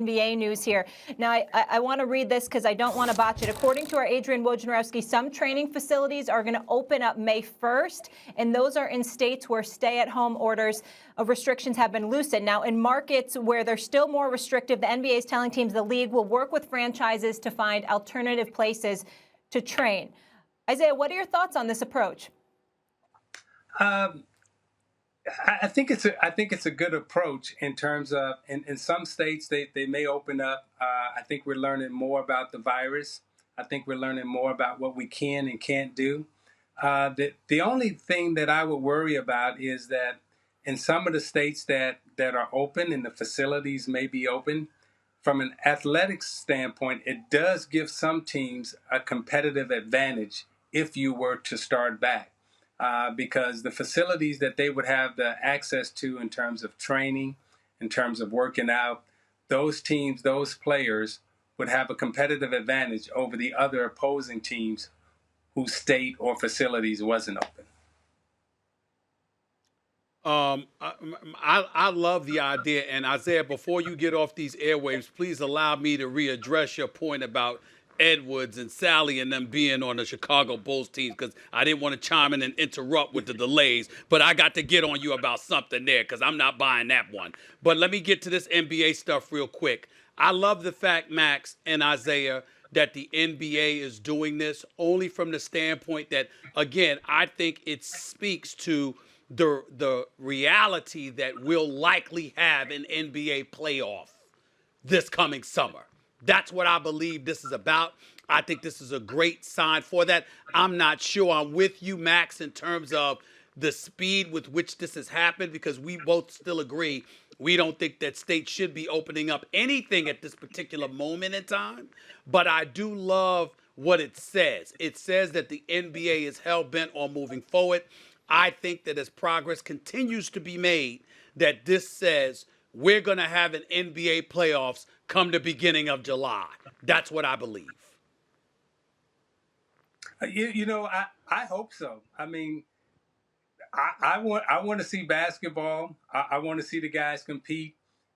NBA news here. Now, I want to read this because I don't want to botch it. According to our Adrian Wojnarowski, some training facilities are going to open up May 1st, and those are in states where stay-at-home orders of restrictions have been loosened. Now, in markets where they're still more restrictive, the NBA is telling teams the league will work with franchises to find alternative places to train. Isaiah, what are your thoughts on this approach? I think it's a good approach in terms of in some states they may open up. I think we're learning more about the virus. I think we're learning more about what we can and can't do. The only thing that I would worry about is that in some of the states that are open and the facilities may be open, from an athletics standpoint, it does give some teams a competitive advantage if you were to start back. Because the facilities that they would have the access to in terms of training, in terms of working out, those teams, those players would have a competitive advantage over the other opposing teams whose state or facilities wasn't open. I love the idea. And Isaiah, before you get off these airwaves, please allow me to readdress your point about Edwards and Sally and them being on the Chicago Bulls team, because I didn't want to chime in and interrupt with the delays, but I got to get on you about something there because I'm not buying that one. But let me get to this NBA stuff real quick. I love the fact, Max and Isaiah, that the NBA is doing this only from the standpoint that, again, I think it speaks to the reality that we'll likely have an NBA playoff this coming summer. That's what I believe this is about. I think this is a great sign for that. I'm not sure I'm with you, Max, in terms of the speed with which this has happened, because we both still agree we don't think that states should be opening up anything at this particular moment in time. But I do love what it says. It says that the NBA is hell-bent on moving forward. I think that as progress continues to be made, that this says we're going to have an NBA playoffs come the beginning of July. That's what I believe. I hope so. I mean, I want to see basketball. I want to see the guys compete.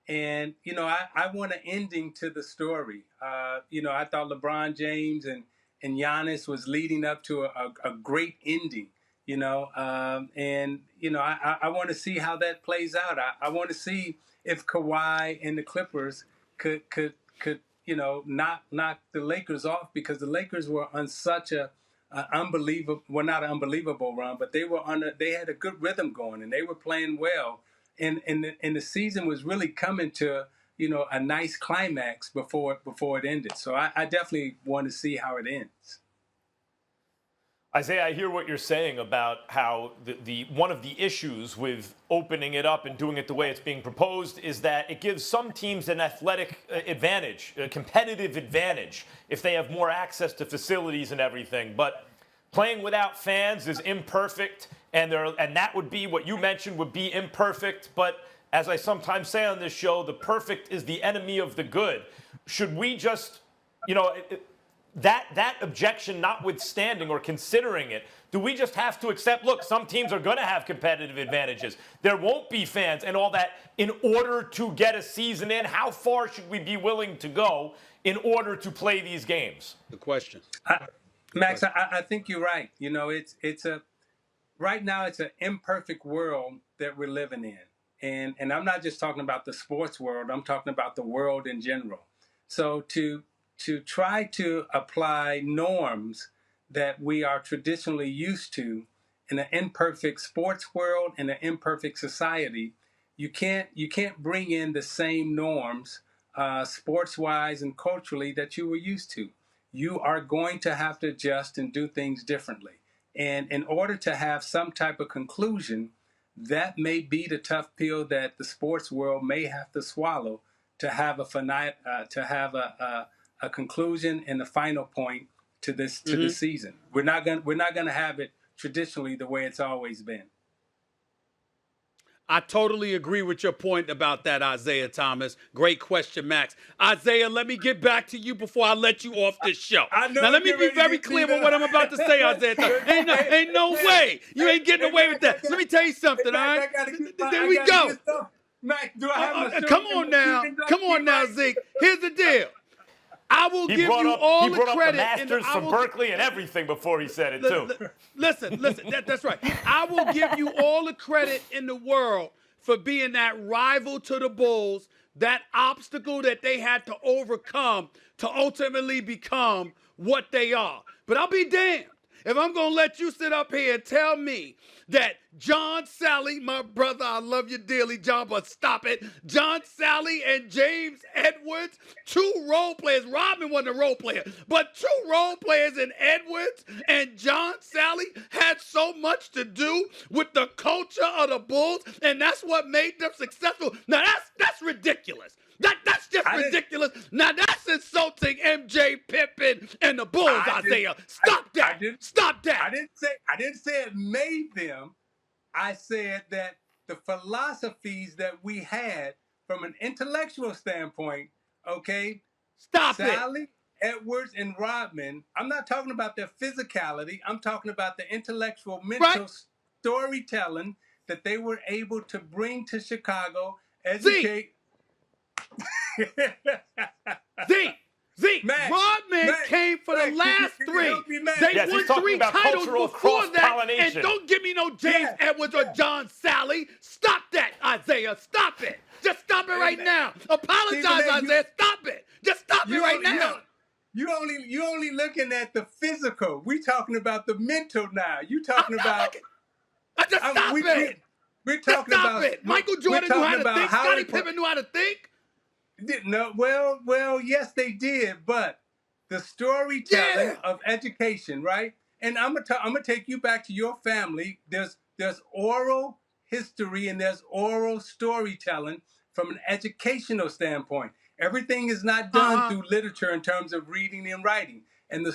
And, I want an ending to the story. I thought LeBron James and Giannis was leading up to a great ending, I want to see how that plays out. I want to see if Kawhi and the Clippers could knock the Lakers off, because the Lakers were on such a not an unbelievable run, but they had a good rhythm going and they were playing well, and the season was really coming to a nice climax before it ended. So I definitely want to see how it ends. Isaiah, I hear what you're saying about how the one of the issues with opening it up and doing it the way it's being proposed is that it gives some teams an athletic advantage, a competitive advantage, if they have more access to facilities and everything. But playing without fans is imperfect, and that would be what you mentioned would be imperfect. But as I sometimes say on this show, the perfect is the enemy of the good. Should we just, that objection notwithstanding or considering it, do we just have to accept, look, some teams are going to have competitive advantages. There won't be fans and all that in order to get a season in? How far should we be willing to go in order to play these games? The question. Max, I think you're right. Right now it's an imperfect world that we're living in. And I'm not just talking about the sports world. I'm talking about the world in general. So to try to apply norms that we are traditionally used to in an imperfect sports world, in an imperfect society, you can't bring in the same norms sports-wise and culturally that you were used to. You are going to have to adjust and do things differently. And in order to have some type of conclusion, that may be the tough pill that the sports world may have to swallow to have a conclusion and a final point to this season. We're not going to have it traditionally the way it's always been. I totally agree with your point about that, Isiah Thomas. Great question, Max. Isaiah, let me get back to you before I let you off this show. Now, let me be very clear with what I'm about to say, Isiah Thomas. Ain't no way. You ain't getting away with that. Let me tell you something, all right? There we go. Mac, do I have my show? Come on now. Come on now, Zeke. Here's the deal. I will give you all the credit. The masters from Berkeley and everything before he said it, too. Listen, that's right. I will give you all the credit in the world for being that rival to the Bulls, that obstacle that they had to overcome to ultimately become what they are. But I'll be damned if I'm going to let you sit up here and tell me that John Sally, my brother, I love you dearly, John, but stop it. John Sally and James Edwards, two role players. Rodman wasn't a role player, but two role players in Edwards and John Sally had so much to do with the culture of the Bulls, and that's what made them successful. Now, that's ridiculous. That's just ridiculous. Now that's insulting MJ, Pippen, and the Bulls, Isaiah. Stop that. Stop that. I didn't say it made them. I said that the philosophies that we had from an intellectual standpoint, okay? Stop Sally, Edwards, and Rodman, I'm not talking about their physicality. I'm talking about the intellectual, mental storytelling that they were able to bring to Chicago, educate. Zeke, Rodman came for the last three. They won 3 titles before that. And don't give me no James Edwards or John Sally. Stop that, Isaiah. Stop it. Just stop it right now. Apologize, Isaiah. Stop it. Just stop it right now. You only looking at the physical. We talking about the mental now. You talking about. Stop it. We're talking about it. Michael Jordan knew how to think. Scottie Pippen knew how to think. No, well, yes, they did, but the storytelling of education, right? And I'm gonna take you back to your family. There's oral history and there's oral storytelling from an educational standpoint. Everything is not done through literature in terms of reading and writing. And the